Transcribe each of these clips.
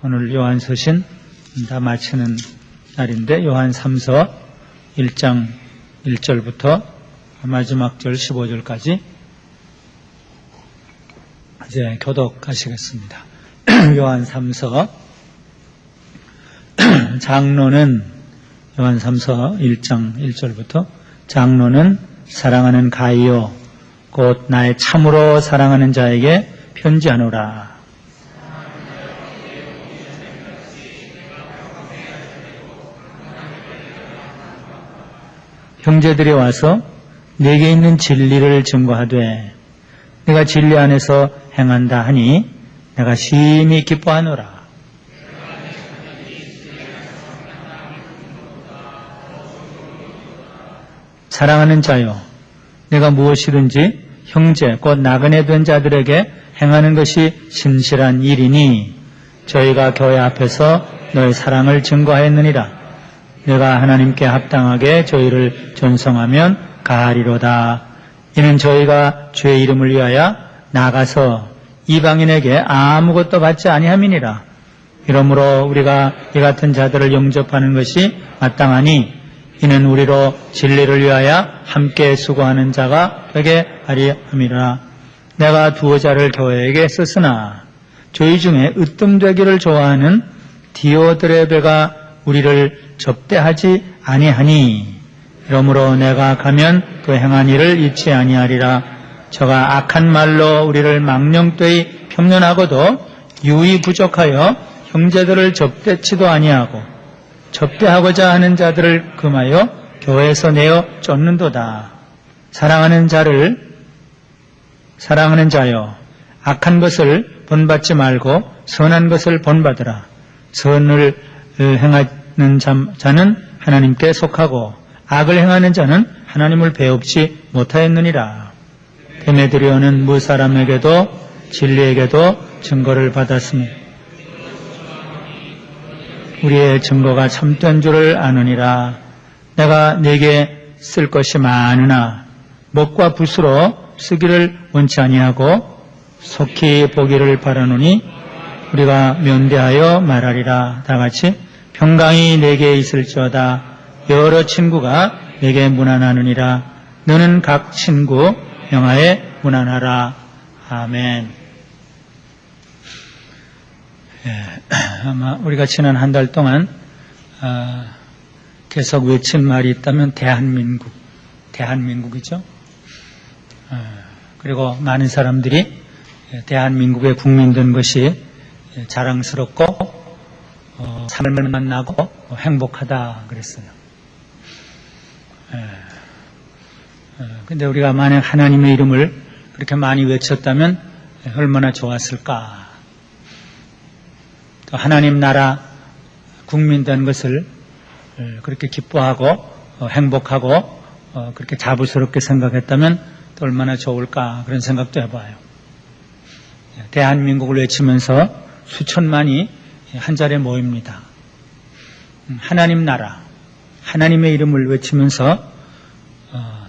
오늘 요한서신 다 마치는 날인데 요한 3서 1장 1절부터 마지막 절 15절까지 이제 교독하시겠습니다. 요한 3서 장로는 요한 3서 1장 1절부터 장로는 사랑하는 가이오 곧 나의 참으로 사랑하는 자에게 편지하노라. 형제들이 와서 내게 있는 진리를 증거하되 내가 진리 안에서 행한다 하니 내가 심히 기뻐하노라. 사랑하는 자여, 내가 무엇이든지 형제 곧 나그네 된 자들에게 행하는 것이 신실한 일이니 저희가 교회 앞에서 너의 사랑을 증거하였느니라. 내가 하나님께 합당하게 저희를 존성하면 가하리로다. 이는 저희가 주의 이름을 위하여 나가서 이방인에게 아무것도 받지 아니함이니라. 이러므로 우리가 이 같은 자들을 영접하는 것이 마땅하니 이는 우리로 진리를 위하여 함께 수고하는 자가 되게 하리 함이라. 내가 두어 자를 교회에게 썼으나 저희 중에 으뜸되기를 좋아하는 디오드레베가 우리를 접대하지 아니하니 이러므로 내가 가면 그 행한 일을 잊지 아니하리라. 저가 악한 말로 우리를 망령되이 평론하고도 유의 부족하여 형제들을 접대치도 아니하고 접대하고자 하는 자들을 금하여 교회에서 내어 쫓는도다. 사랑하는 자여, 악한 것을 본받지 말고 선한 것을 본받으라. 선을 행하는 자는 하나님께 속하고 악을 행하는 자는 하나님을 배웁지 못하였느니라. 데메드리오는 무사람에게도 진리에게도 증거를 받았으니 우리의 증거가 참된 줄을 아느니라. 내가 네게 쓸 것이 많으나 먹과 붓으로 쓰기를 원치 아니하고 속히 보기를 바라노니 우리가 면대하여 말하리라. 다 같이 평강이 내게 있을지어다. 여러 친구가 내게 문안하느니라. 너는 각 친구 명하에 문안하라. 아멘. 아마 우리가 지난 한 달 동안 계속 외친 말이 있다면 대한민국이죠. 그리고 많은 사람들이 대한민국의 국민 된 것이 자랑스럽고 삶을 만나고 행복하다 그랬어요. 근데 우리가 만약 하나님의 이름을 그렇게 많이 외쳤다면 얼마나 좋았을까. 또 하나님 나라 국민 된 것을 그렇게 기뻐하고 행복하고 그렇게 자부스럽게 생각했다면 또 얼마나 좋을까 그런 생각도 해봐요. 대한민국을 외치면서 수천만이 한 자리에 모입니다. 하나님 나라, 하나님의 이름을 외치면서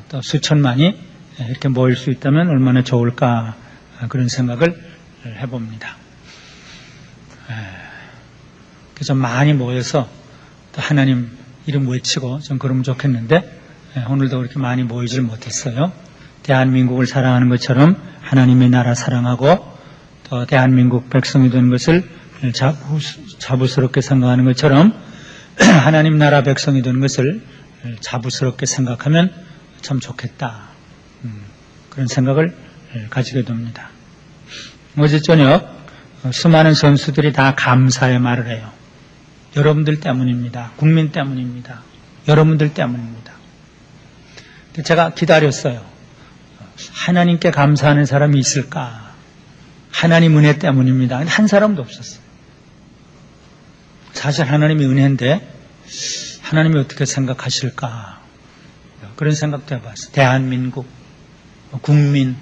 또 수천만이 이렇게 모일 수 있다면 얼마나 좋을까 그런 생각을 해봅니다. 그래서 많이 모여서 또 하나님 이름 외치고 좀 그러면 좋겠는데 오늘도 그렇게 많이 모이질 못했어요. 대한민국을 사랑하는 것처럼 하나님의 나라 사랑하고 또 대한민국 백성이 되는 것을 자부스럽게 생각하는 것처럼 하나님 나라 백성이 되는 것을 자부스럽게 생각하면 참 좋겠다. 그런 생각을 가지게 됩니다. 어제 저녁 수많은 선수들이 다 감사의 말을 해요. 여러분들 때문입니다. 국민 때문입니다. 여러분들 때문입니다. 제가 기다렸어요. 하나님께 감사하는 사람이 있을까? 하나님 은혜 때문입니다. 한 사람도 없었어요. 사실 하나님의 은혜인데 하나님이 어떻게 생각하실까? 그런 생각도 해봤어요. 대한민국, 국민,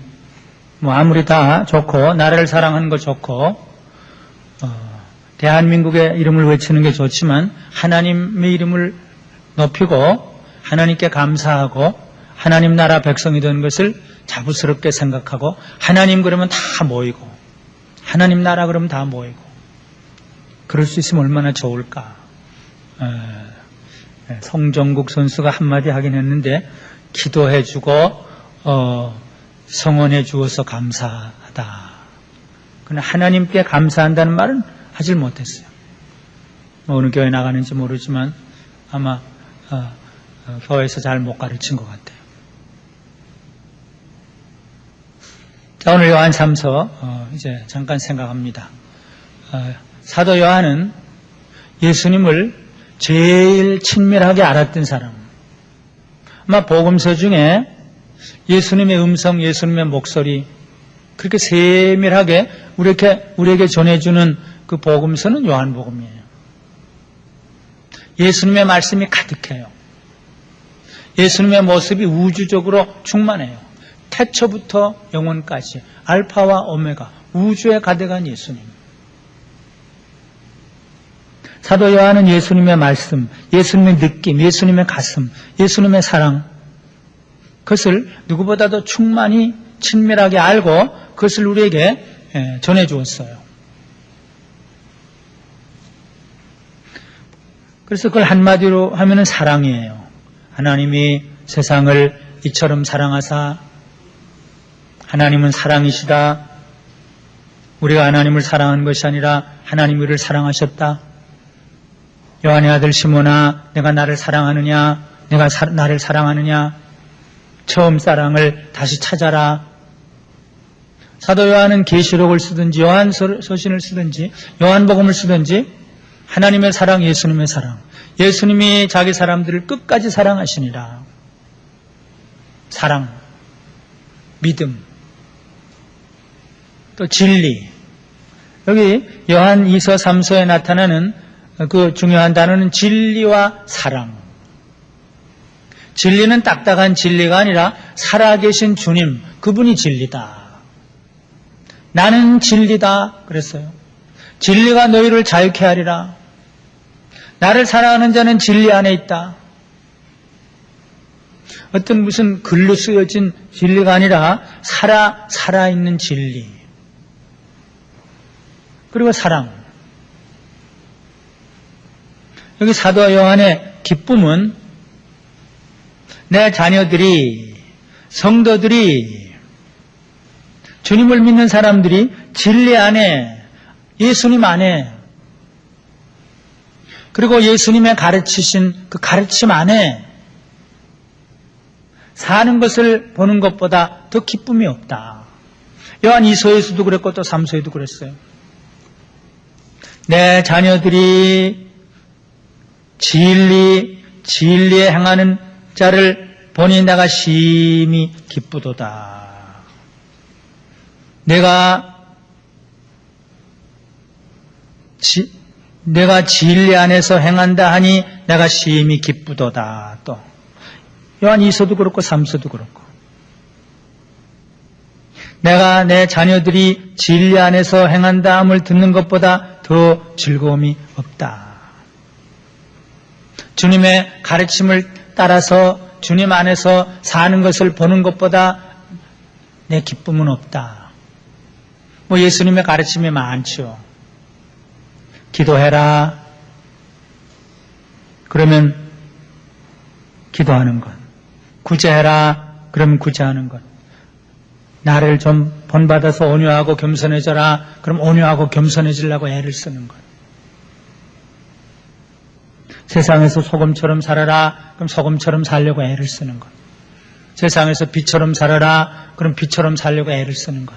아무리 다 좋고 나라를 사랑하는 거 좋고 대한민국의 이름을 외치는 게 좋지만 하나님의 이름을 높이고 하나님께 감사하고 하나님 나라 백성이 되는 것을 자부스럽게 생각하고 하나님 그러면 다 모이고 하나님 나라 그러면 다 모이고 그럴 수 있으면 얼마나 좋을까. 성정국 선수가 한마디 하긴 했는데, 기도해주고 성원해 주어서 감사하다. 그러나 하나님께 감사한다는 말은 하질 못했어요. 어느 교회 나가는지 모르지만 아마 교회에서 잘 못 가르친 것 같아요. 자, 오늘 요한 3서 이제 잠깐 생각합니다. 사도 요한은 예수님을 제일 친밀하게 알았던 사람. 아마 복음서 중에 예수님의 음성, 예수님의 목소리 그렇게 세밀하게 우리에게 전해주는 그 복음서는 요한복음이에요. 예수님의 말씀이 가득해요. 예수님의 모습이 우주적으로 충만해요. 태초부터 영원까지 알파와 오메가 우주에 가득한 예수님. 사도 요한은 예수님의 말씀, 예수님의 느낌, 예수님의 가슴, 예수님의 사랑 그것을 누구보다도 충만히 친밀하게 알고 그것을 우리에게 전해주었어요. 그래서 그걸 한마디로 하면은 사랑이에요. 하나님이 세상을 이처럼 사랑하사 하나님은 사랑이시다. 우리가 하나님을 사랑한 것이 아니라 하나님이 우리를 사랑하셨다. 요한의 아들 시몬아, 내가 나를 사랑하느냐? 내가 나를 사랑하느냐? 처음 사랑을 다시 찾아라. 사도 요한은 계시록을 쓰든지 요한서신을 쓰든지 요한복음을 쓰든지 하나님의 사랑, 예수님의 사랑, 예수님이 자기 사람들을 끝까지 사랑하시니라. 사랑, 믿음, 또 진리. 여기 요한 2서 3서에 나타나는 그 중요한 단어는 진리와 사랑. 진리는 딱딱한 진리가 아니라 살아계신 주님, 그분이 진리다. 나는 진리다 그랬어요. 진리가 너희를 자유케 하리라. 나를 사랑하는 자는 진리 안에 있다. 어떤 무슨 글로 쓰여진 진리가 아니라 살아있는 진리. 그리고 사랑. 여기 사도 요한의 기쁨은 내 자녀들이, 성도들이, 주님을 믿는 사람들이 진리 안에, 예수님 안에, 그리고 예수님의 가르치신 그 가르침 안에 사는 것을 보는 것보다 더 기쁨이 없다. 요한 2서에서도 그랬고 또 3서에도 그랬어요. 내 자녀들이 진리에 행하는 자를 보니 내가 심히 기쁘도다. 내가 진리 안에서 행한다 하니 내가 심히 기쁘도다. 또 요한 2서도 그렇고 3서도 그렇고 내가 내 자녀들이 진리 안에서 행한다 함을 듣는 것보다 더 즐거움이 없다. 주님의 가르침을 따라서 주님 안에서 사는 것을 보는 것보다 내 기쁨은 없다. 뭐 예수님의 가르침이 많죠. 기도해라. 그러면 기도하는 것. 구제해라. 그러면 구제하는 것. 나를 좀 본받아서 온유하고 겸손해져라. 그럼 온유하고 겸손해지려고 애를 쓰는 것. 세상에서 소금처럼 살아라. 그럼 소금처럼 살려고 애를 쓰는 것. 세상에서 빛처럼 살아라. 그럼 빛처럼 살려고 애를 쓰는 것.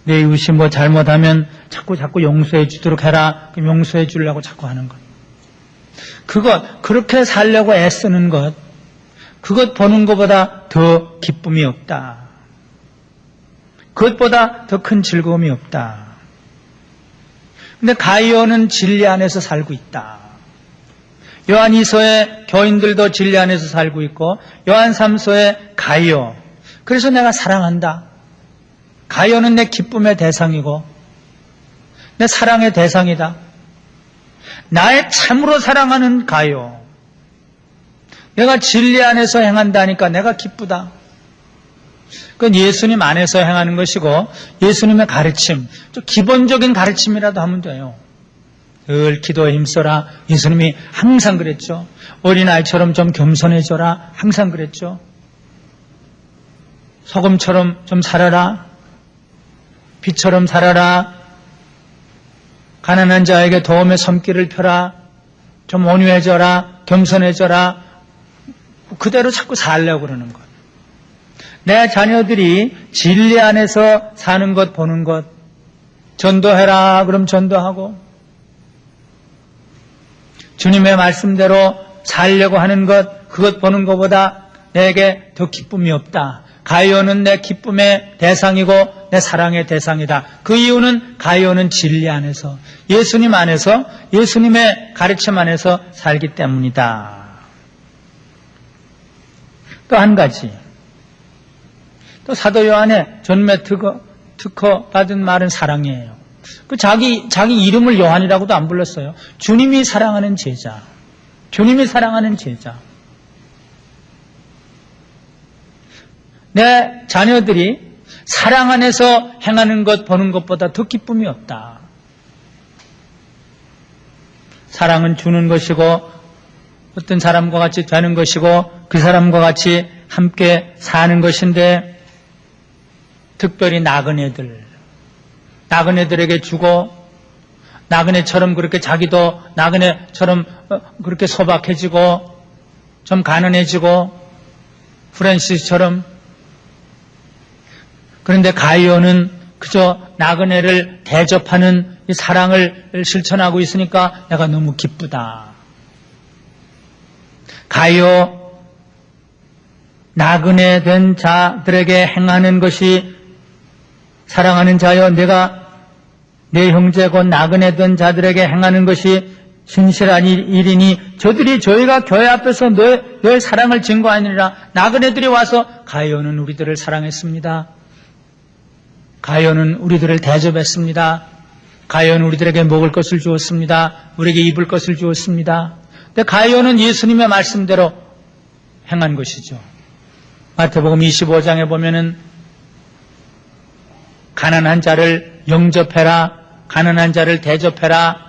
내 이웃이 뭐 잘못하면 자꾸 용서해 주도록 해라. 그럼 용서해 주려고 자꾸 하는 것. 그렇게 살려고 애쓰는 것. 그것 보는 것보다 더 기쁨이 없다. 그것보다 더 큰 즐거움이 없다. 근데 가이오는 진리 안에서 살고 있다. 요한 2서의 교인들도 진리 안에서 살고 있고 요한 3서의 가이오. 그래서 내가 사랑한다. 가이오는 내 기쁨의 대상이고 내 사랑의 대상이다. 나의 참으로 사랑하는 가이오. 내가 진리 안에서 행한다니까 내가 기쁘다. 그건 예수님 안에서 행하는 것이고 예수님의 가르침, 좀 기본적인 가르침이라도 하면 돼요. 늘 기도에 힘써라. 예수님이 항상 그랬죠. 어린아이처럼 좀 겸손해져라. 항상 그랬죠. 소금처럼 좀 살아라. 빛처럼 살아라. 가난한 자에게 도움의 손길을 펴라. 좀 온유해져라. 겸손해져라. 그대로 자꾸 살려고 그러는 것. 내 자녀들이 진리 안에서 사는 것 보는 것. 전도해라. 그럼 전도하고. 주님의 말씀대로 살려고 하는 것, 그것 보는 것보다 내게 더 기쁨이 없다. 가이오는 내 기쁨의 대상이고 내 사랑의 대상이다. 그 이유는 가이오는 진리 안에서, 예수님 안에서, 예수님의 가르침 안에서 살기 때문이다. 또 한 가지, 또 사도 요한의 전매 특허 받은 말은 사랑이에요. 그 자기 이름을 요한이라고도 안 불렀어요. 주님이 사랑하는 제자. 주님이 사랑하는 제자. 내 자녀들이 사랑 안에서 행하는 것 보는 것보다 더 기쁨이 없다. 사랑은 주는 것이고 어떤 사람과 같이 되는 것이고 그 사람과 같이 함께 사는 것인데, 특별히 나그네들에게 주고 나그네처럼 그렇게 자기도 나그네처럼 그렇게 소박해지고 좀 가난해지고 프란시스처럼. 그런데 가이오는 그저 나그네를 대접하는 이 사랑을 실천하고 있으니까 내가 너무 기쁘다. 가이오, 나그네 된 자들에게 행하는 것이 사랑하는 자여, 내가 내 형제 곧 나그네 된 자들에게 행하는 것이 진실한 일이니 저희가 교회 앞에서 너의 사랑을 증거하니라. 나그네들이 와서 가이오는 우리들을 사랑했습니다. 가이오는 우리들을 대접했습니다. 가이오는 우리들에게 먹을 것을 주었습니다. 우리에게 입을 것을 주었습니다. 근데 가이오는 예수님의 말씀대로 행한 것이죠. 마태복음 25장에 보면은 가난한 자를 영접해라. 가난한 자를 대접해라.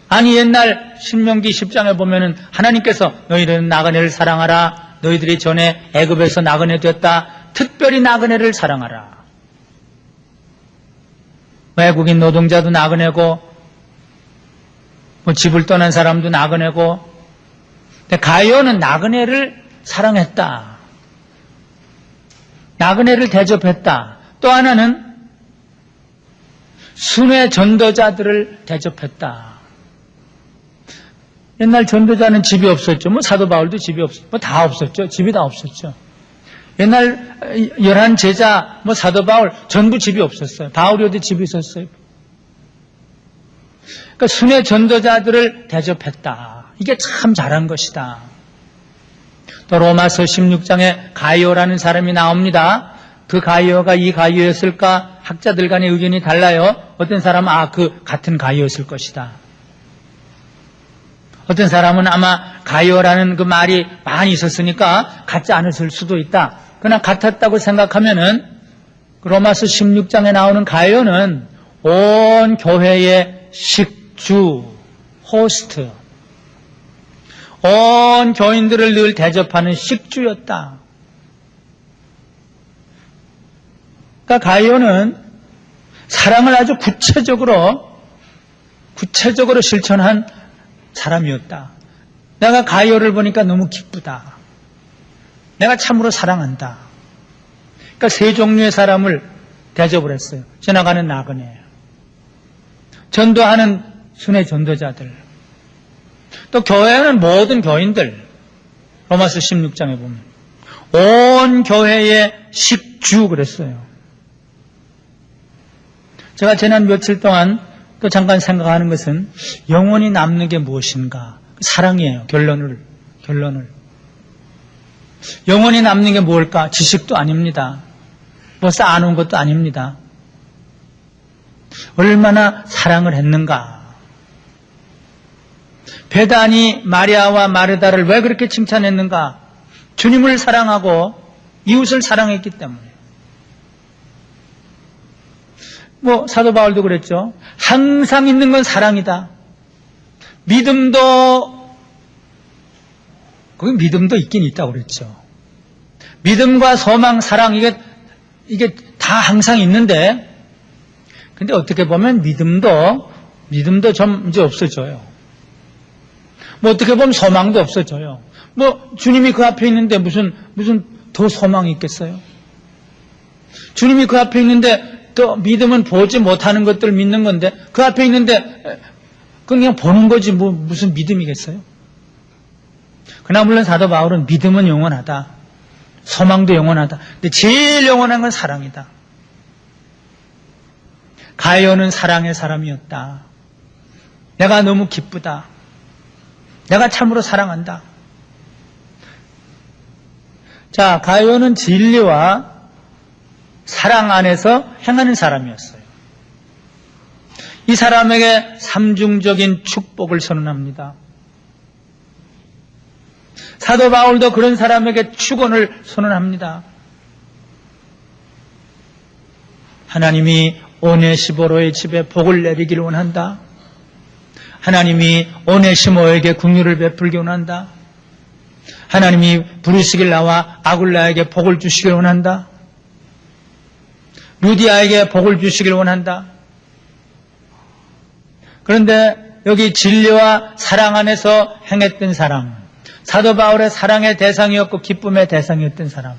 아니, 옛날 신명기 10장에 보면은 하나님께서 너희들은 나그네를 사랑하라. 너희들이 전에 애굽에서 나그네 됐다. 특별히 나그네를 사랑하라. 외국인 노동자도 나그네고 집을 떠난 사람도 나그네고. 근데 가이오는 나그네를 사랑했다. 나그네를 대접했다. 또 하나는 순회 전도자들을 대접했다. 옛날 전도자는 집이 없었죠. 사도 바울도 집이 없었죠. 다 없었죠. 집이 다 없었죠. 옛날 11 제자, 사도 바울 전부 집이 없었어요. 바울이도 집이 있었어요. 그러니까 순회 전도자들을 대접했다. 이게 참 잘한 것이다. 또 로마서 16장에 가이오라는 사람이 나옵니다. 그 가이오가 이 가이오였을까? 학자들 간의 의견이 달라요. 어떤 사람은 그 같은 가이오였을 것이다. 어떤 사람은 아마 가이오라는 그 말이 많이 있었으니까 같지 않았을 수도 있다. 그러나 같았다고 생각하면은 로마서 16장에 나오는 가이오는 온 교회의 식주, 호스트, 온 교인들을 늘 대접하는 식주였다. 그러니까 가이오는 사랑을 아주 구체적으로 실천한 사람이었다. 내가 가이오를 보니까 너무 기쁘다. 내가 참으로 사랑한다. 그러니까 세 종류의 사람을 대접을 했어요. 지나가는 나그네, 전도하는 순회 전도자들, 또 교회는 모든 교인들. 로마서 16장에 보면 온 교회의 식주 그랬어요. 제가 지난 며칠 동안 또 잠깐 생각하는 것은 영원히 남는 게 무엇인가? 사랑이에요. 결론을. 영원히 남는 게 뭘까? 지식도 아닙니다. 쌓아놓은 것도 아닙니다. 얼마나 사랑을 했는가? 베다니 마리아와 마르다를 왜 그렇게 칭찬했는가? 주님을 사랑하고 이웃을 사랑했기 때문에. 사도 바울도 그랬죠. 항상 있는 건 사랑이다. 거기 믿음도 있긴 있다고 그랬죠. 믿음과 소망, 사랑, 이게 다 항상 있는데, 근데 어떻게 보면 믿음도 좀 이제 없어져요. 어떻게 보면 소망도 없어져요. 주님이 그 앞에 있는데 무슨 더 소망이 있겠어요? 주님이 그 앞에 있는데 또 믿음은 보지 못하는 것들을 믿는 건데 그 앞에 있는데 그냥 보는 거지 무슨 믿음이겠어요? 그러나 물론 사도 바울은 믿음은 영원하다. 소망도 영원하다. 근데 제일 영원한 건 사랑이다. 가룟은 사랑의 사람이었다. 내가 너무 기쁘다. 내가 참으로 사랑한다. 자, 가룟은 진리와 사랑 안에서 행하는 사람이었어요. 이 사람에게 삼중적인 축복을 선언합니다. 사도 바울도 그런 사람에게 축원을 선언합니다. 하나님이 오네시보로의 집에 복을 내리기를 원한다. 하나님이 오네시모에게 긍휼을 베풀기 원한다. 하나님이 브리스길라와 아굴라에게 복을 주시길 원한다. 루디아에게 복을 주시길 원한다. 그런데 여기 진리와 사랑 안에서 행했던 사람, 사도 바울의 사랑의 대상이었고 기쁨의 대상이었던 사람,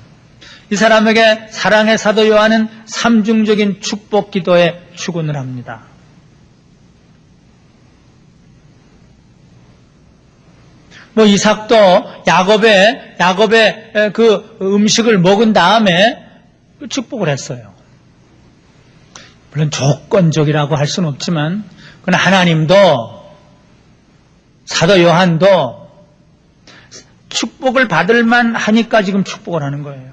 이 사람에게 사랑의 사도 요한은 삼중적인 축복 기도에 축원을 합니다. 이삭도 야곱의 그 음식을 먹은 다음에 축복을 했어요. 물론 조건적이라고 할 수는 없지만, 그러나 하나님도 사도 요한도 축복을 받을 만 하니까 지금 축복을 하는 거예요.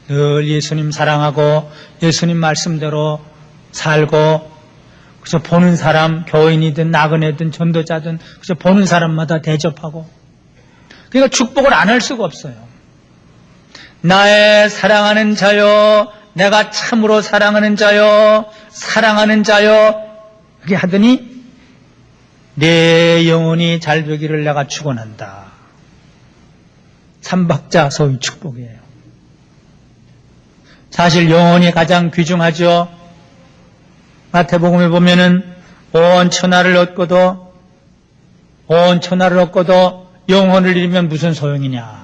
늘 예수님 사랑하고 예수님 말씀대로 살고, 그저 보는 사람, 교인이든 나그네든 전도자든 그저 보는 사람마다 대접하고, 그러니까 축복을 안 할 수가 없어요. 나의 사랑하는 자요, 내가 참으로 사랑하는 자요, 사랑하는 자요, 그렇게 하더니 내 영혼이 잘 되기를 내가 축원한다. 삼박자 소위 축복이에요. 사실 영혼이 가장 귀중하죠. 마태복음에 보면은 온 천하를 얻고도 영혼을 잃으면 무슨 소용이냐.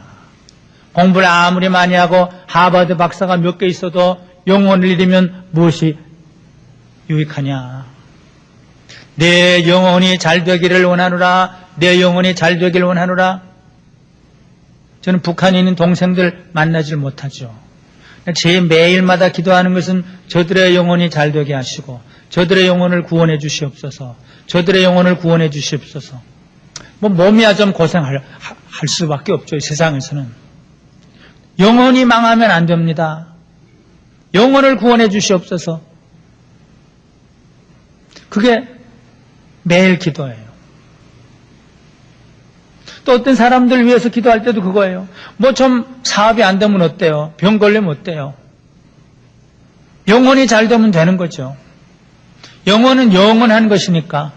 공부를 아무리 많이 하고 하버드 박사가 몇 개 있어도 영혼을 잃으면 무엇이 유익하냐. 내 영혼이 잘 되기를 원하노라. 내 영혼이 잘 되기를 원하노라. 저는 북한에 있는 동생들 만나질 못하죠. 제 매일마다 기도하는 것은 저들의 영혼이 잘 되게 하시고 저들의 영혼을 구원해 주시옵소서. 저들의 영혼을 구원해 주시옵소서. 몸이야 좀 고생할 수밖에 없죠. 이 세상에서는. 영혼이 망하면 안 됩니다. 영혼을 구원해 주시옵소서. 그게 매일 기도예요. 또 어떤 사람들 위해서 기도할 때도 그거예요. 좀 사업이 안 되면 어때요? 병 걸리면 어때요? 영혼이 잘 되면 되는 거죠. 영혼은 영원한 것이니까.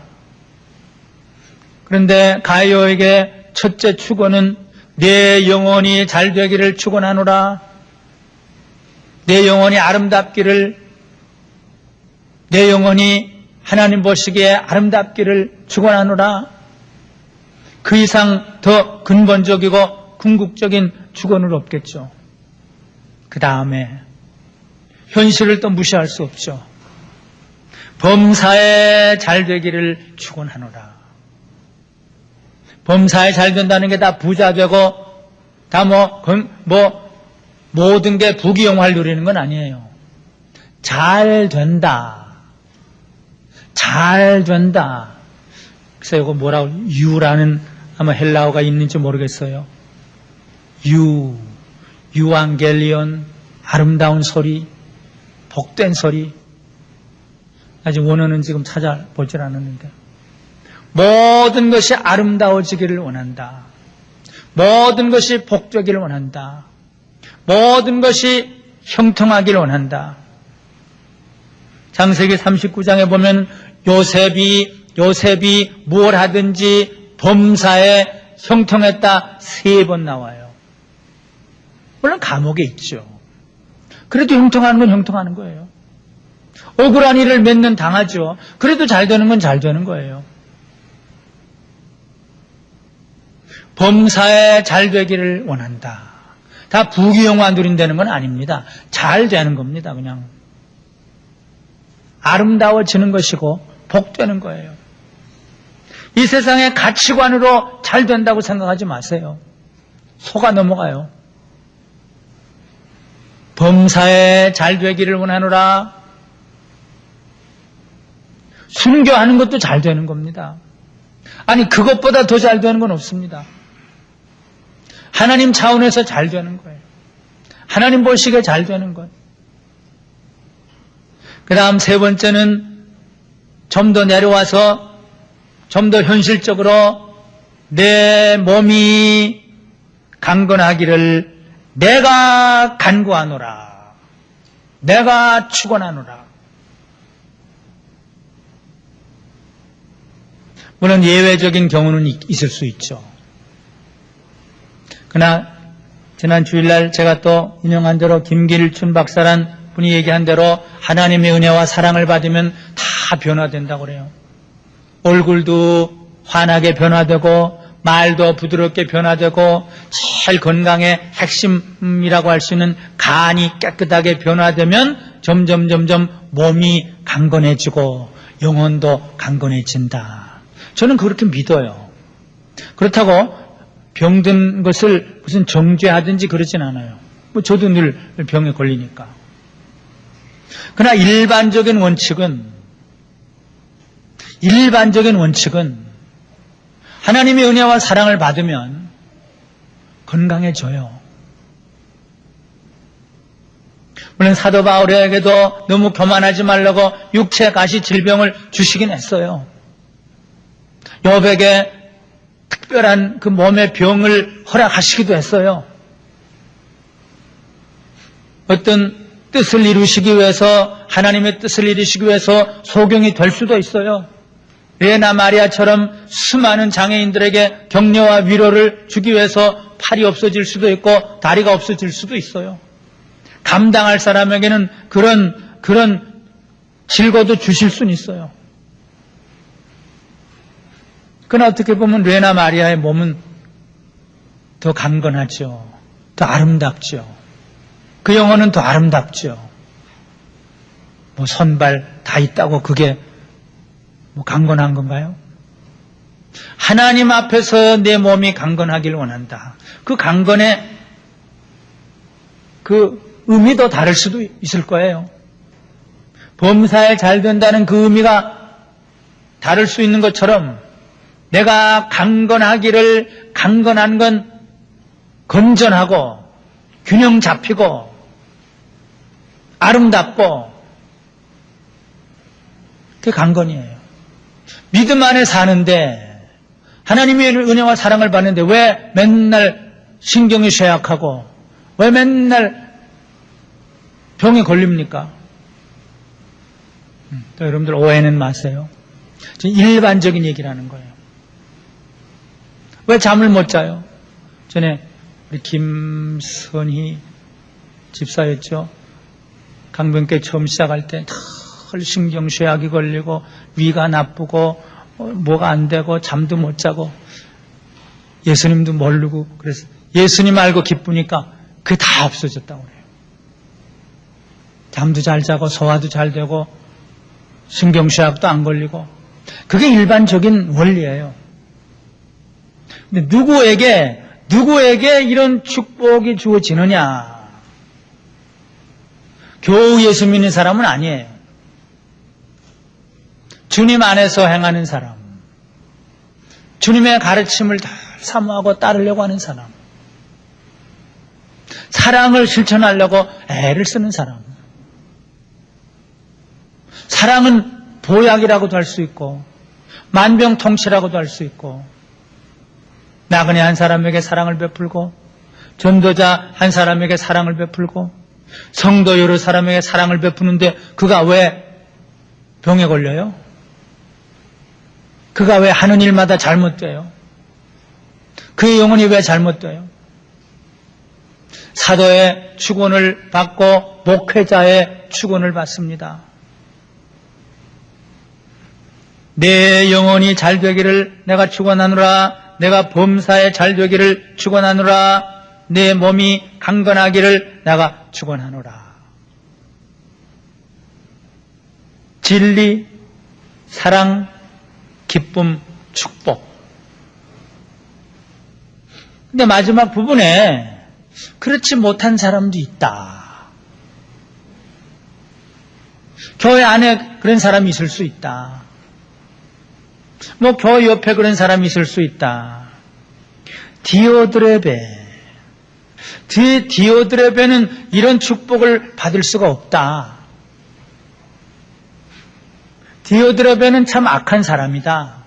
그런데 가룟에게 첫째 축원은 내 영혼이 잘 되기를 축원하노라. 내 영혼이 아름답기를, 내 영혼이 하나님 보시기에 아름답기를 축원하노라. 그 이상 더 근본적이고 궁극적인 축원은 없겠죠. 그 다음에 현실을 또 무시할 수 없죠. 범사에 잘 되기를 축원하노라. 범사에 잘 된다는 게 다 부자 되고 다 모든 게 부귀영화를 누리는 건 아니에요. 잘 된다. 잘 된다. 그래서 이거 뭐라고, 유라는 아마 헬라어가 있는지 모르겠어요. 유앙겔리온, 아름다운 소리, 복된 소리. 아직 원어는 지금 찾아보질 않았는데. 모든 것이 아름다워지기를 원한다. 모든 것이 복되기를 원한다. 모든 것이 형통하기를 원한다. 창세기 39장에 보면 요셉이 뭘 하든지 범사에 형통했다 3번 나와요. 물론 감옥에 있죠. 그래도 형통하는 건 형통하는 거예요. 억울한 일을 몇 년 당하죠. 그래도 잘 되는 건 잘 되는 거예요. 범사에 잘 되기를 원한다. 다 부귀영화 누린다는 건 아닙니다. 잘 되는 겁니다. 그냥 아름다워지는 것이고 복되는 거예요. 이 세상의 가치관으로 잘 된다고 생각하지 마세요. 속아 넘어가요. 범사에 잘 되기를 원하노라. 순교하는 것도 잘 되는 겁니다. 아니 그것보다 더 잘 되는 건 없습니다. 하나님 차원에서 잘 되는 거예요. 하나님 보시기에 잘 되는 거예요. 그 다음 3번째는 좀 더 내려와서 좀 더 현실적으로 내 몸이 강건하기를 내가 간구하노라. 내가 축원하노라. 물론 예외적인 경우는 있을 수 있죠. 그러나 지난 주일날 제가 또 인용한 대로 김길춘 박사란 분이 얘기한 대로 하나님의 은혜와 사랑을 받으면 다 변화된다고 그래요. 얼굴도 환하게 변화되고 말도 부드럽게 변화되고 제일 건강의 핵심이라고 할 수 있는 간이 깨끗하게 변화되면 점점 몸이 강건해지고 영혼도 강건해진다. 저는 그렇게 믿어요. 그렇다고 병든 것을 무슨 정죄하든지 그러진 않아요. 저도 늘 병에 걸리니까. 그러나 일반적인 원칙은 하나님의 은혜와 사랑을 받으면 건강해져요. 물론 사도 바울에게도 너무 교만하지 말라고 육체 가시 질병을 주시긴 했어요. 욥에게 특별한 그 몸의 병을 허락하시기도 했어요. 어떤 뜻을 이루시기 위해서, 하나님의 뜻을 이루시기 위해서 소경이 될 수도 있어요. 레나 마리아처럼 수많은 장애인들에게 격려와 위로를 주기 위해서 팔이 없어질 수도 있고 다리가 없어질 수도 있어요. 감당할 사람에게는 그런 질고도 주실 수는 있어요. 그러나 어떻게 보면 레나 마리아의 몸은 더 강건하죠. 더 아름답죠. 그 영혼은 더 아름답죠. 뭐 손발 다 있다고 그게 뭐 강건한 건가요? 하나님 앞에서 내 몸이 강건하길 원한다. 그 강건의 그 의미도 다를 수도 있을 거예요. 범사에 잘 된다는 그 의미가 다를 수 있는 것처럼 내가 강건하기를, 강건한 건 건전하고 균형 잡히고 아름답고 그게 강건이에요. 믿음 안에 사는데 하나님의 은혜와 사랑을 받는데 왜 맨날 신경이 쇠약하고 왜 맨날 병에 걸립니까? 또 여러분들 오해는 마세요. 일반적인 얘기라는 거예요. 왜 잠을 못 자요? 전에 우리 김선희 집사였죠. 강변교회 처음 시작할 때 늘 신경쇠약이 걸리고 위가 나쁘고 뭐가 안 되고 잠도 못 자고 예수님도 모르고 그래서 예수님 알고 기쁘니까 그게 다 없어졌다고 그래요. 잠도 잘 자고 소화도 잘 되고 신경쇠약도 안 걸리고 그게 일반적인 원리예요. 근데 누구에게 이런 축복이 주어지느냐? 겨우 예수 믿는 사람은 아니에요. 주님 안에서 행하는 사람, 주님의 가르침을 다 사모하고 따르려고 하는 사람, 사랑을 실천하려고 애를 쓰는 사람. 사랑은 보약이라고도 할 수 있고 만병통치라고도 할 수 있고 나그네 한 사람에게 사랑을 베풀고 전도자 한 사람에게 사랑을 베풀고 성도 여러 사람에게 사랑을 베푸는데 그가 왜 병에 걸려요? 그가 왜 하는 일마다 잘못돼요? 그의 영혼이 왜 잘못돼요? 사도의 축원을 받고 목회자의 축원을 받습니다. 내 영혼이 잘 되기를 내가 축원하노라. 내가 범사에 잘 되기를 축원하노라. 내 몸이 강건하기를 내가 축원하노라. 진리, 사랑, 기쁨, 축복. 근데 마지막 부분에 그렇지 못한 사람도 있다. 교회 안에 그런 사람이 있을 수 있다. 뭐 교회 옆에 그런 사람이 있을 수 있다. 디오드레베는 이런 축복을 받을 수가 없다. 디오드레베는 참 악한 사람이다.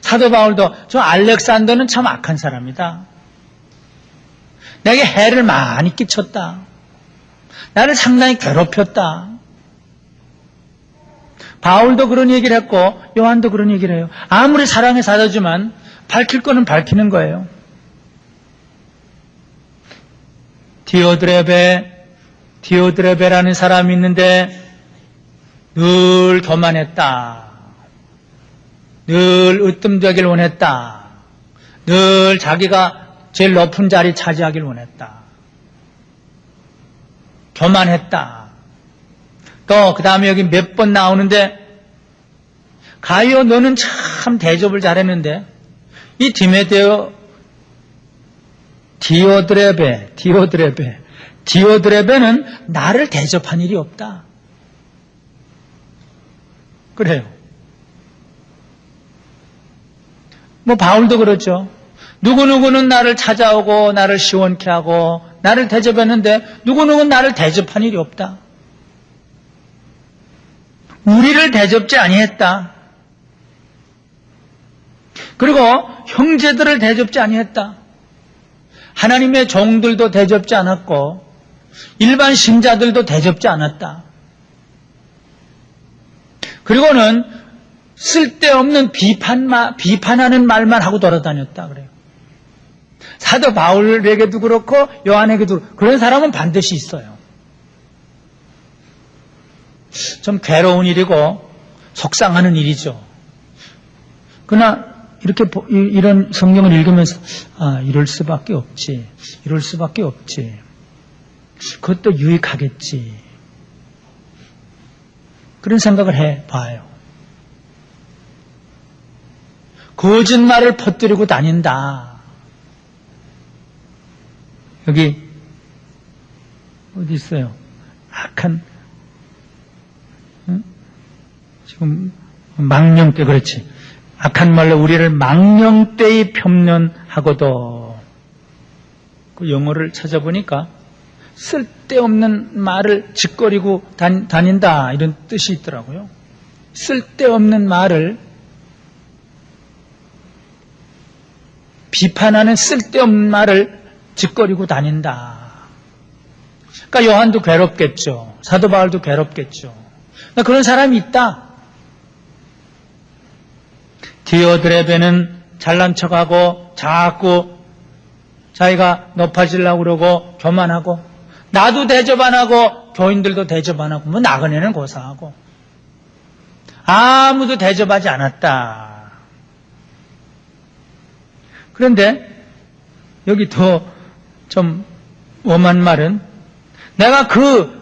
사도 바울도 저 알렉산더는 참 악한 사람이다. 내게 해를 많이 끼쳤다. 나를 상당히 괴롭혔다. 바울도 그런 얘기를 했고 요한도 그런 얘기를 해요. 아무리 사랑의 사도지만 밝힐 거는 밝히는 거예요. 디오드레베라는 사람이 있는데 늘 교만했다. 늘 으뜸되길 원했다. 늘 자기가 제일 높은 자리 차지하길 원했다. 교만했다. 또 그 다음에 여기 몇 번 나오는데 가이오 너는 참 대접을 잘했는데 이 디오드레베는 나를 대접한 일이 없다. 그래요. 뭐 바울도 그렇죠. 누구누구는 나를 찾아오고 나를 시원케 하고 나를 대접했는데 누구누구는 나를 대접한 일이 없다. 우리를 대접지 아니했다. 그리고 형제들을 대접지 아니했다. 하나님의 종들도 대접지 않았고 일반 신자들도 대접지 않았다. 그리고는 쓸데없는 비판하는 말만 하고 돌아다녔다 그래요. 사도 바울에게도 그렇고 요한에게도 그렇고 그런 사람은 반드시 있어요. 좀 괴로운 일이고 속상하는 일이죠. 그러나 이렇게 이런 성경을 읽으면서 이럴 수밖에 없지. 이럴 수밖에 없지. 그것도 유익하겠지. 그런 생각을 해봐요. 거짓말을 퍼뜨리고 다닌다. 여기 어디 있어요? 악한 지금 망령되 그렇지. 악한 말로 우리를 망령되이 편면하고도 그 영어를 찾아보니까 쓸데없는 말을 짓거리고 다닌다 이런 뜻이 있더라고요. 쓸데없는 말을 비판하는 쓸데없는 말을 짓거리고 다닌다. 그러니까 요한도 괴롭겠죠. 사도 바울도 괴롭겠죠. 그러니까 그런 사람이 있다. 디오드레베는 잘난 척하고 자꾸 자기가 높아지려고 그러고 교만하고 나도 대접 안 하고 교인들도 대접 안 하고 뭐 나그네는 고사하고 아무도 대접하지 않았다. 그런데 여기 더 좀 엄한 말은 내가 그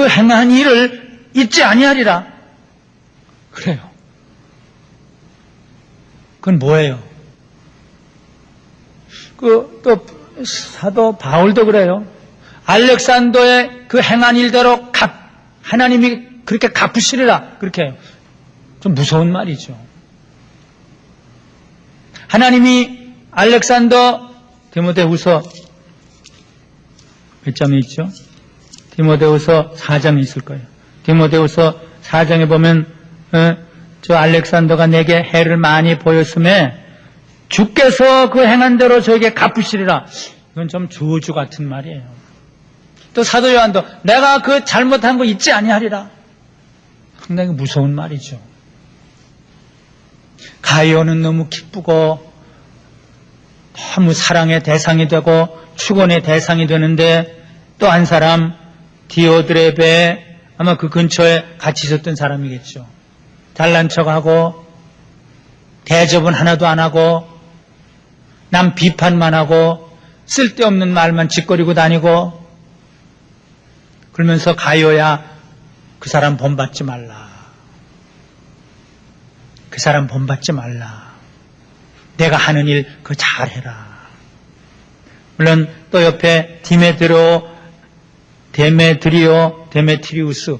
행한 일을 잊지 아니하리라. 그래요. 그건 뭐예요? 또 사도 바울도 그래요. 알렉산더의 그 행한 일대로 하나님이 그렇게 갚으시리라. 그렇게 해요. 좀 무서운 말이죠. 하나님이 알렉산더 디모데후서 몇 장에 있죠? 디모데후서 4장에 있을 거예요. 디모데후서 4장에 보면 저 알렉산더가 내게 해를 많이 보였음에 주께서 그 행한 대로 저에게 갚으시리라. 이건 좀 저주 같은 말이에요. 또 사도 요한도 내가 그 잘못한 거 잊지 아니하리라. 상당히 무서운 말이죠. 가이오는 너무 기쁘고 너무 사랑의 대상이 되고 축원의 대상이 되는데, 또 한 사람 디오드레베, 아마 그 근처에 같이 있었던 사람이겠죠. 잘난 척하고 대접은 하나도 안 하고 남 비판만 하고 쓸데없는 말만 짓거리고 다니고, 그러면서 가이오야, 그 사람 본받지 말라. 그 사람 본받지 말라. 내가 하는 일 그거 잘해라. 물론 또 옆에 데메트리우스,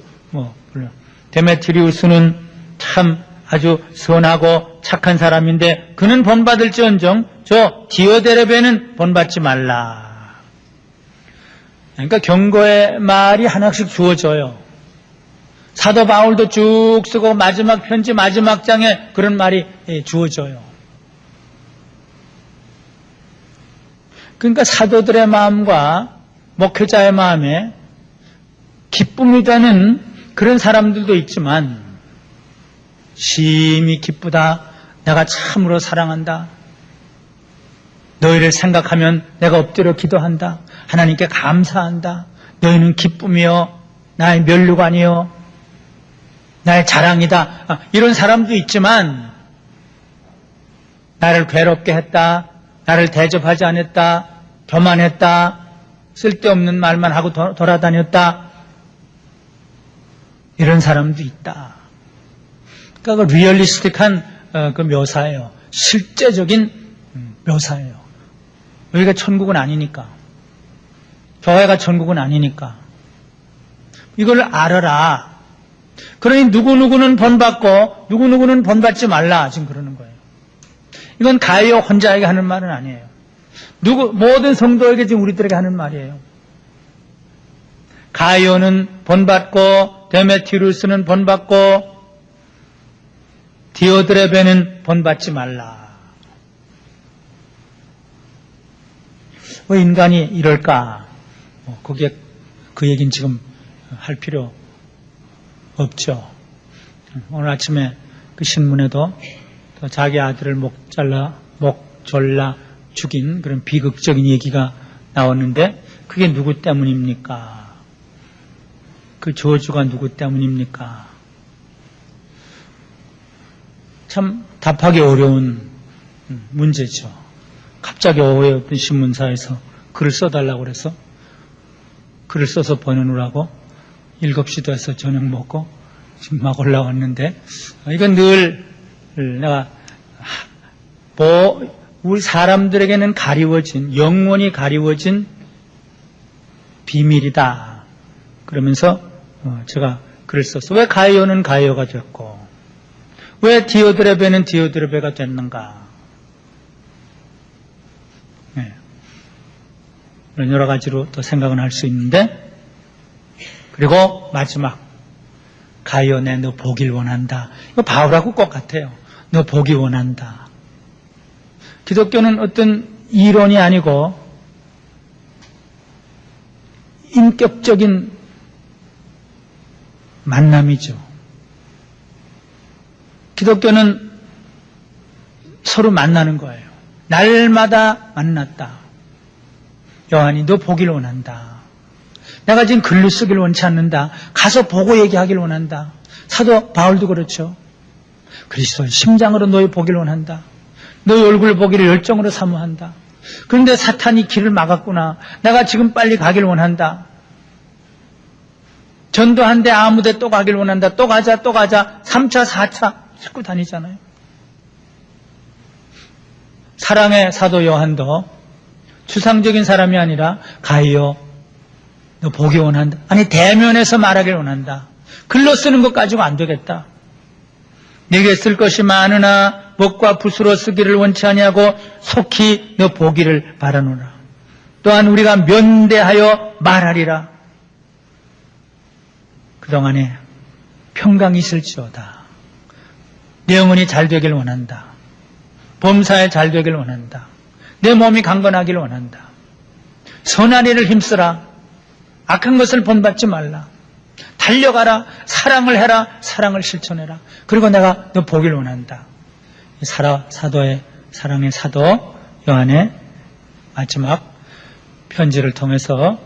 데메트리우스는 참 아주 선하고 착한 사람인데 그는 본받을지언정 저 디오드레베는 본받지 말라. 그러니까 경고의 말이 하나씩 주어져요. 사도 바울도 쭉 쓰고 마지막 편지 마지막 장에 그런 말이 주어져요. 그러니까 사도들의 마음과 목회자의 마음에 기쁨이 되는 그런 사람들도 있지만, 심히 기쁘다, 내가 참으로 사랑한다, 너희를 생각하면 내가 엎드려 기도한다, 하나님께 감사한다, 너희는 기쁨이요 나의 면류관이요 나의 자랑이다, 이런 사람도 있지만, 나를 괴롭게 했다, 나를 대접하지 않았다, 교만했다, 쓸데없는 말만 하고 돌아다녔다, 이런 사람도 있다. 그러니까 그 리얼리스틱한 그 묘사예요. 실제적인 묘사예요. 여기가 천국은 아니니까, 교회가 천국은 아니니까 이걸 알아라. 그러니 누구누구는 본받고 누구누구는 본받지 말라, 지금 그러는 거예요. 이건 가이오 혼자에게 하는 말은 아니에요. 모든 성도에게 지금 우리들에게 하는 말이에요. 가이오는 본받고 데메트리우스는 본받고 디오드레베는 본받지 말라. 왜 인간이 이럴까? 그게 그 얘기는 지금 할 필요 없죠. 오늘 아침에 그 신문에도 자기 아들을 목 졸라 죽인 그런 비극적인 얘기가 나왔는데, 그게 누구 때문입니까? 그 저주가 누구 때문입니까? 참 답하기 어려운 문제죠. 갑자기 오후에 어떤 신문사에서 글을 써달라고 그래서 글을 써서 보내놓으라고 7시 돼서 저녁 먹고 지금 막 올라왔는데, 이건 늘 내가 우리 사람들에게는 가리워진, 영원히 가리워진 비밀이다. 그러면서 제가 글을 썼어. 왜 가이오는 가이오가 됐고 왜 디오드레베는 디오드레베가 됐는가. 네. 여러 가지로 또 생각은 할 수 있는데, 그리고 마지막, 가이오, 너 보길 원한다. 이거 바울하고 똑같아요. 너 보기 원한다. 기독교는 어떤 이론이 아니고 인격적인 만남이죠. 기독교는 서로 만나는 거예요. 날마다 만났다. 요한이 너 보길 원한다. 내가 지금 글로 쓰길 원치 않는다. 가서 보고 얘기하길 원한다. 사도 바울도 그렇죠. 그리스도의 심장으로 너희 보길 원한다. 너희 얼굴 보기를 열정으로 사모한다. 그런데 사탄이 길을 막았구나. 내가 지금 빨리 가길 원한다. 전도한데 아무데 또 가길 원한다. 또 가자, 또 가자. 3차, 4차 자꾸 다니잖아요. 사랑의 사도 요한도 추상적인 사람이 아니라 가이오, 너 보기 원한다. 아니, 대면에서 말하길 원한다. 글로 쓰는 것 가지고 안 되겠다. 네게 쓸 것이 많으나 먹과 붓으로 쓰기를 원치 아니하고 속히 너 보기를 바라노라. 또한 우리가 면대하여 말하리라. 그동안에 평강이 있을지어다. 내 영혼이 잘 되길 원한다. 범사에 잘 되길 원한다. 내 몸이 강건하길 원한다. 선한 일을 힘쓰라. 악한 것을 본받지 말라. 달려가라. 사랑을 해라. 사랑을 실천해라. 그리고 내가 너 보길 원한다. 사도의 사랑의 사도 요한의 마지막 편지를 통해서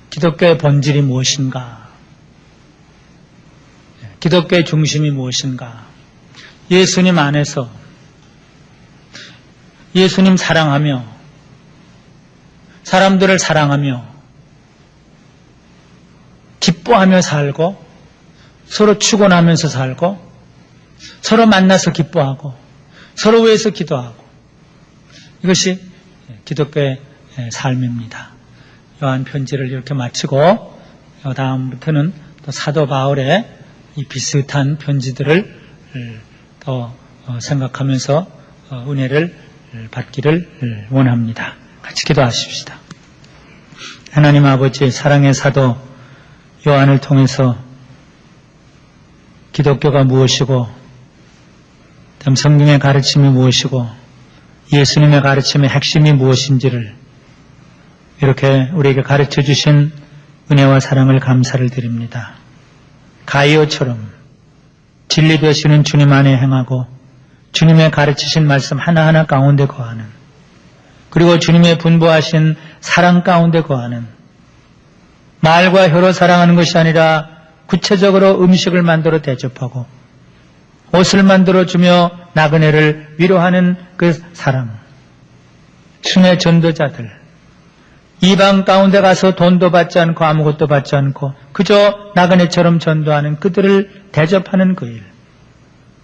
기독교의 본질이 무엇인가? 기독교의 중심이 무엇인가? 예수님 안에서 예수님 사랑하며 사람들을 사랑하며 기뻐하며 살고 서로 축원하면서 살고 서로 만나서 기뻐하고 서로 위해서 기도하고 이것이 기독교의 삶입니다. 요한 편지를 이렇게 마치고 다음부터는 또 사도 바울의 이 비슷한 편지들을 더 생각하면서 은혜를 받기를 원합니다. 같이 기도하십시다. 하나님 아버지, 사랑의 사도 요한을 통해서 기독교가 무엇이고 성경의 가르침이 무엇이고 예수님의 가르침의 핵심이 무엇인지를 이렇게 우리에게 가르쳐 주신 은혜와 사랑을 감사를 드립니다. 가이오처럼 진리 되시는 주님 안에 행하고 주님의 가르치신 말씀 하나하나 가운데 거하는, 그리고 주님의 분부하신 사랑 가운데 거하는, 말과 혀로 사랑하는 것이 아니라 구체적으로 음식을 만들어 대접하고 옷을 만들어주며 나그네를 위로하는 그 사랑, 춤의 전도자들, 이방 가운데 가서 돈도 받지 않고 아무것도 받지 않고 그저 나그네처럼 전도하는 그들을 대접하는 그 일,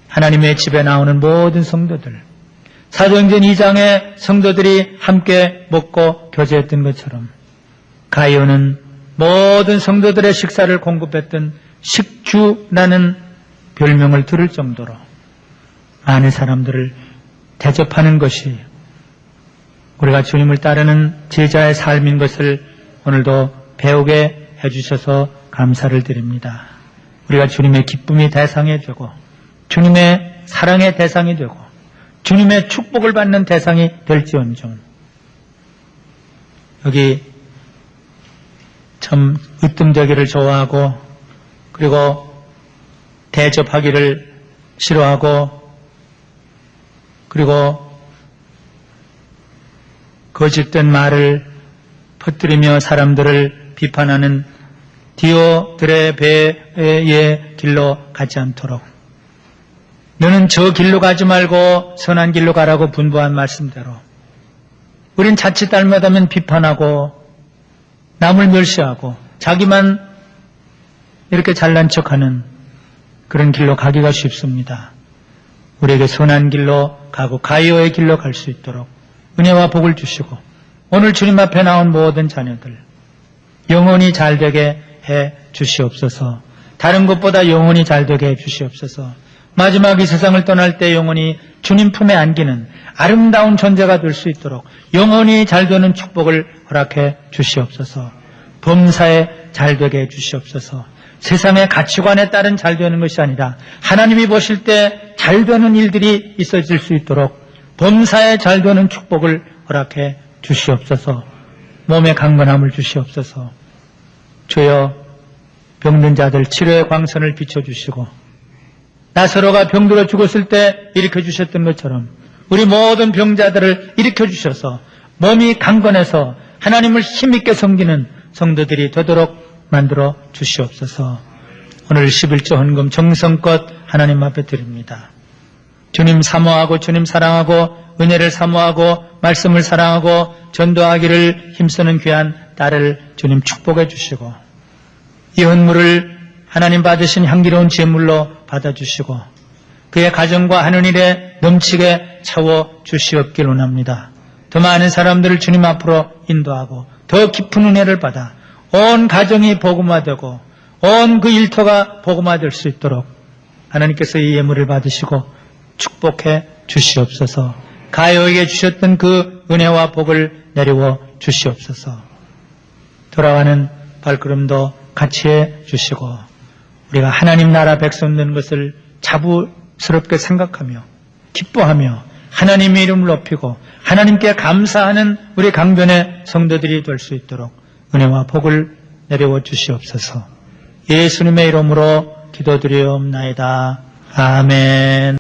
하나님의 집에 나오는 모든 성도들, 사도행전 2장의 성도들이 함께 먹고 교제했던 것처럼 가이오는 모든 성도들의 식사를 공급했던 식주라는 별명을 들을 정도로 많은 사람들을 대접하는 것이 우리가 주님을 따르는 제자의 삶인 것을 오늘도 배우게 해주셔서 감사를 드립니다. 우리가 주님의 기쁨이 대상이 되고 주님의 사랑의 대상이 되고 주님의 축복을 받는 대상이 될지언정 여기 참 으뜸되기를 좋아하고 그리고 대접하기를 싫어하고 그리고 거짓된 말을 퍼뜨리며 사람들을 비판하는 디오드레베의 길로 가지 않도록 너는 저 길로 가지 말고 선한 길로 가라고 분부한 말씀대로 우린 자칫 잘못하면 비판하고 남을 멸시하고 자기만 이렇게 잘난 척하는 그런 길로 가기가 쉽습니다. 우리에게 선한 길로 가고 가이오의 길로 갈 수 있도록 은혜와 복을 주시고 오늘 주님 앞에 나온 모든 자녀들 영혼이 잘되게 해 주시옵소서. 다른 것보다 영혼이 잘되게 해 주시옵소서. 마지막 이 세상을 떠날 때 영혼이 주님 품에 안기는 아름다운 존재가 될 수 있도록 영혼이 잘되는 축복을 허락해 주시옵소서. 범사에 잘되게 해 주시옵소서. 세상의 가치관에 따른 잘되는 것이 아니라 하나님이 보실 때 잘되는 일들이 있어질 수 있도록 범사에 잘되는 축복을 허락해 주시옵소서. 몸에 강건함을 주시옵소서. 주여, 병든 자들 치료의 광선을 비춰주시고 나사로가 병들어 죽었을 때 일으켜주셨던 것처럼 우리 모든 병자들을 일으켜주셔서 몸이 강건해서 하나님을 힘있게 섬기는 성도들이 되도록 만들어 주시옵소서. 오늘 11조 헌금 정성껏 하나님 앞에 드립니다. 주님 사모하고 주님 사랑하고 은혜를 사모하고 말씀을 사랑하고 전도하기를 힘쓰는 귀한 딸을 주님 축복해 주시고 이 헌물을 하나님 받으신 향기로운 제물로 받아주시고 그의 가정과 하는 일에 넘치게 채워 주시옵길 원합니다. 더 많은 사람들을 주님 앞으로 인도하고 더 깊은 은혜를 받아 온 가정이 복음화되고 온 그 일터가 복음화될 수 있도록 하나님께서 이 예물을 받으시고 축복해 주시옵소서. 가요에게 주셨던 그 은혜와 복을 내려워 주시옵소서. 돌아가는 발걸음도 같이 해 주시고 우리가 하나님 나라 백성 된 것을 자부스럽게 생각하며 기뻐하며 하나님의 이름을 높이고 하나님께 감사하는 우리 강변의 성도들이 될 수 있도록 은혜와 복을 내려워 주시옵소서. 예수님의 이름으로 기도드리옵나이다. 아멘.